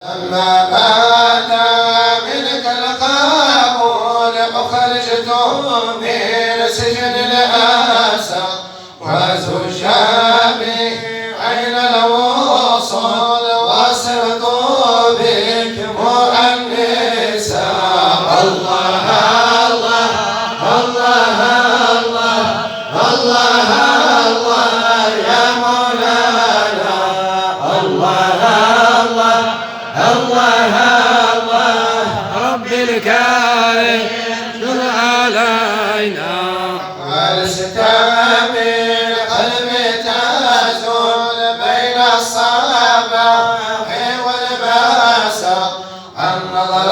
لما بدا منك القبول أخرجته من سجن الأسى وزجا به عين الوصول وصرت بك مؤنسا. الله الله الله الله الله الله يا مولانا. الله الله الله رب الكريم جل علينا. والاستامل قلبي تزول بين الصباح والمساء. النظر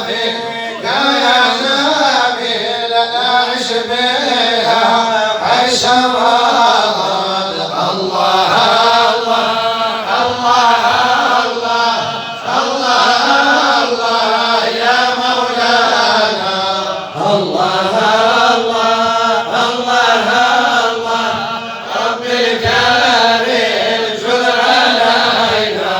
فيك يا نبيل نعيش بها عيش الرضا. الله الله الله الله يا مولانا. الله الله الله الله رب الكريم جل علينا.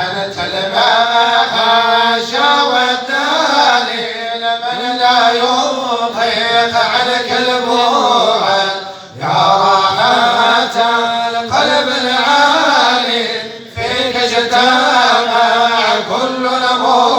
أنت المحاشا والدليل من لا يضيق عنك البعد. يا راحة القلب العالي فيك اجتمع كل نمو